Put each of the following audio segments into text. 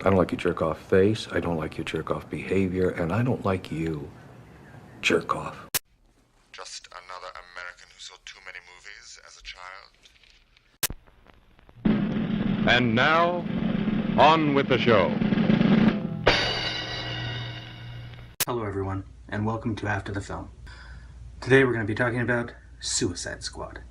I don't like your jerk-off face, I don't like your jerk-off behavior, and I don't like you. Jerk off. Just another American who saw too many movies as a child. And now, on with the show. Hello everyone, and welcome to After the Film. Today we're going to be talking about Suicide Squad.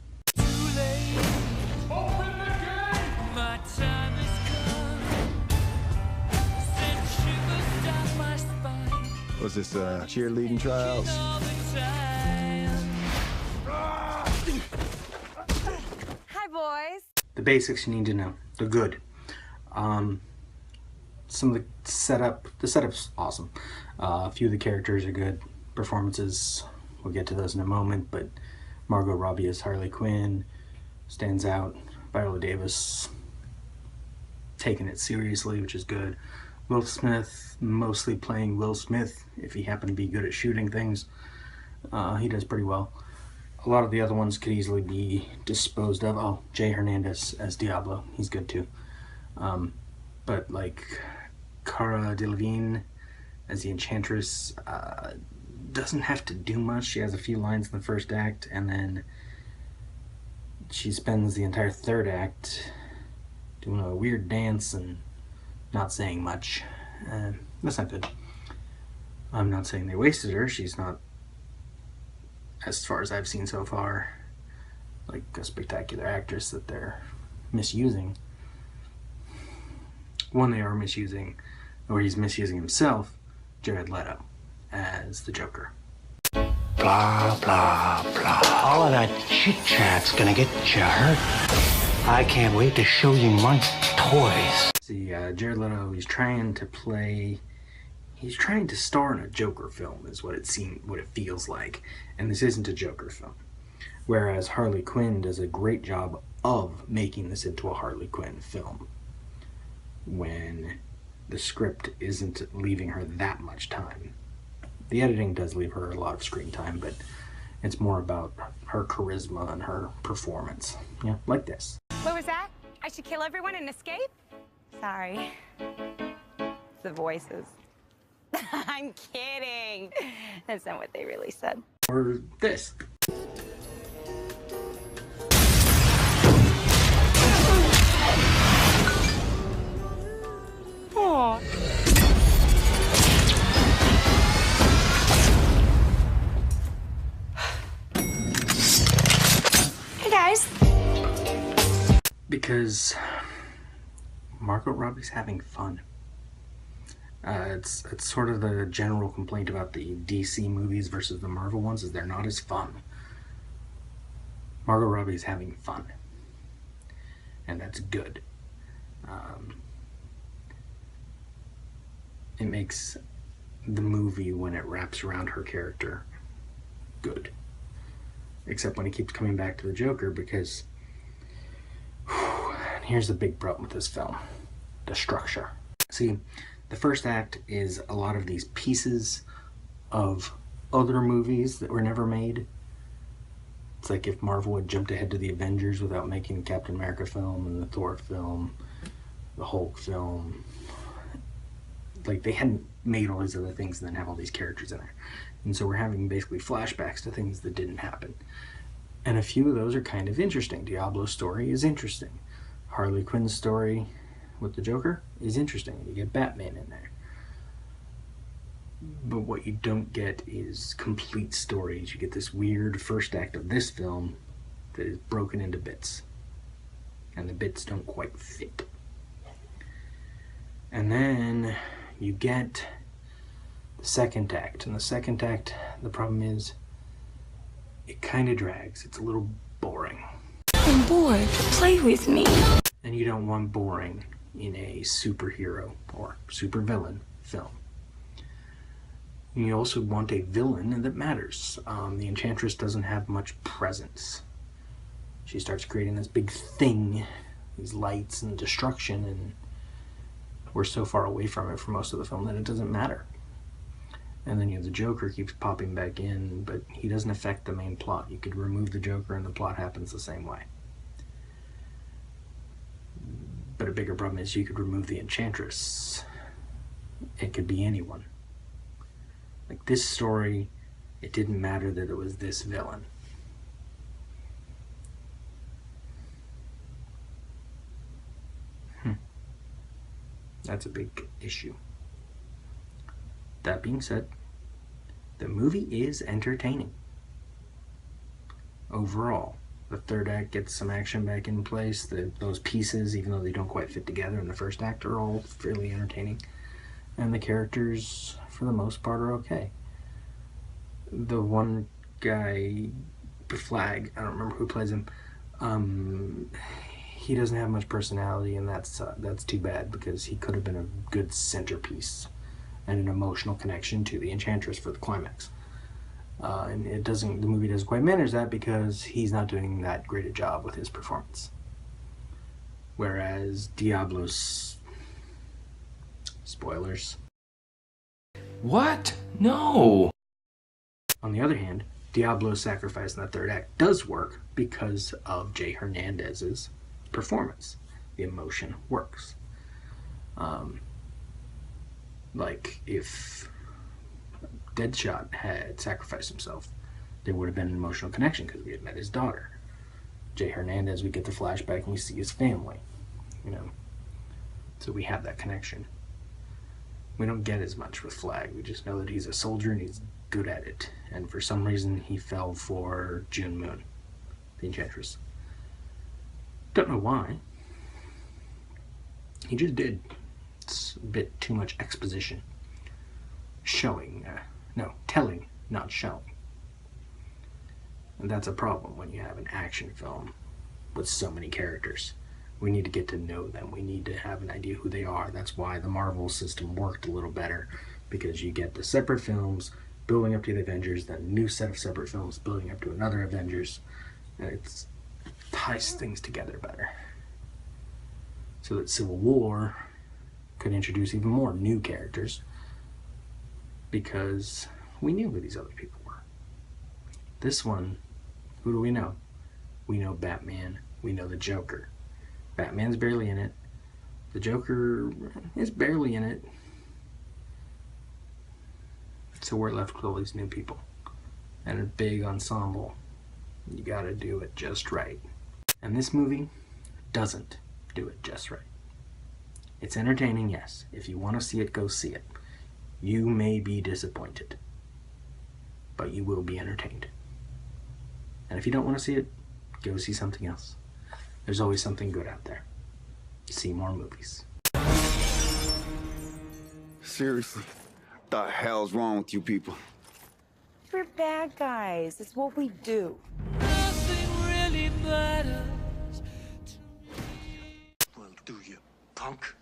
Was this cheerleading trials? Hi, boys. The basics you need to know. They're good. Some of the setup's awesome. A few of the characters are good. Performances, we'll get to those in a moment, but Margot Robbie as Harley Quinn stands out. Viola Davis taking it seriously, which is good. Will Smith mostly playing Will Smith. If he happened to be good at shooting things, he does pretty well. A lot of the other ones could easily be disposed of. Oh, Jay Hernandez as Diablo, he's good too. But like Cara Delevingne as the Enchantress doesn't have to do much. She has a few lines in the first act, and then she spends the entire third act doing a weird dance and not saying much. That's not good. I'm not saying they wasted her. She's not, as far as I've seen so far, like a spectacular actress that they're misusing. One they are misusing, or he's misusing himself, Jared Leto as the Joker. Blah, blah, blah. All of that chit-chat's gonna get you hurt. I can't wait to show you my toys. See, Jared Leto, he's trying to star in a Joker film, is what it feels like. And this isn't a Joker film. Whereas Harley Quinn does a great job of making this into a Harley Quinn film, when the script isn't leaving her that much time. The editing does leave her a lot of screen time, but it's more about her charisma and her performance. Yeah, like this. What was that? I should kill everyone and escape? Sorry. The voices. I'm kidding. That's not what they really said. Or this. Aww. Hey guys. Because Margot Robbie's having fun. It's sort of the general complaint about the DC movies versus the Marvel ones, is they're not as fun. Margot Robbie's having fun, and that's good. It makes the movie, when it wraps around her character, good. Except when he keeps coming back to the Joker, because here's the big problem with this film: the structure. See, the first act is a lot of these pieces of other movies that were never made. It's like if Marvel had jumped ahead to the Avengers without making the Captain America film and the Thor film, the Hulk film. Like, they hadn't made all these other things and then have all these characters in there. And so we're having basically flashbacks to things that didn't happen. And a few of those are kind of interesting. Diablo's story is interesting. Harley Quinn's story with the Joker is interesting. You get Batman in there. But what you don't get is complete stories. You get this weird first act of this film that is broken into bits. And the bits don't quite fit. And then you get the second act. And the second act, the problem is, it kind of drags. It's a little boring. I'm bored. Play with me. And you don't want boring in a superhero or supervillain film. You also want a villain that matters. The Enchantress doesn't have much presence. She starts creating this big thing, these lights and destruction, and we're so far away from it for most of the film that it doesn't matter. And then you have the Joker keeps popping back in, but he doesn't affect the main plot. You could remove the Joker and the plot happens the same way. But a bigger problem is you could remove the Enchantress. It could be anyone. Like this story, it didn't matter that it was this villain. That's a big issue. That being said, the movie is entertaining. Overall, the third act gets some action back in place. Those pieces, even though they don't quite fit together in the first act, are all fairly entertaining. And the characters, for the most part, are okay. The one guy, Flag, I don't remember who plays him, he doesn't have much personality, and that's too bad, because he could have been a good centerpiece and an emotional connection to the Enchantress for the climax. And the movie doesn't quite manage that because he's not doing that great a job with his performance. Whereas Diablo's, spoilers. What? No! On the other hand, Diablo's sacrifice in the third act does work because of Jay Hernandez's performance. The emotion works. Like if Deadshot had sacrificed himself, there would have been an emotional connection because we had met his daughter. Jay Hernandez, we get the flashback and we see his family, you know. So we have that connection. We don't get as much with Flag. We just know that he's a soldier and he's good at it. And for some reason, he fell for June Moon, the Enchantress. Don't know why. He just did. It's a bit too much exposition. Telling, not showing. And that's a problem when you have an action film with so many characters. We need to get to know them. We need to have an idea who they are. That's why the Marvel system worked a little better, because you get the separate films building up to the Avengers, then a new set of separate films building up to another Avengers. And it ties things together better. So that Civil War could introduce even more new characters, because we knew who these other people were. This one, who do we know? We know Batman. We know the Joker. Batman's barely in it. The Joker is barely in it. So we're left with all these new people. And a big ensemble. You gotta do it just right. And this movie doesn't do it just right. It's entertaining, yes. If you want to see it, go see it. You may be disappointed, but you will be entertained. And if you don't want to see it, go see something else. There's always something good out there. See more movies. Seriously, what the hell's wrong with you people? We're bad guys. It's what we do. Well, do you, punk?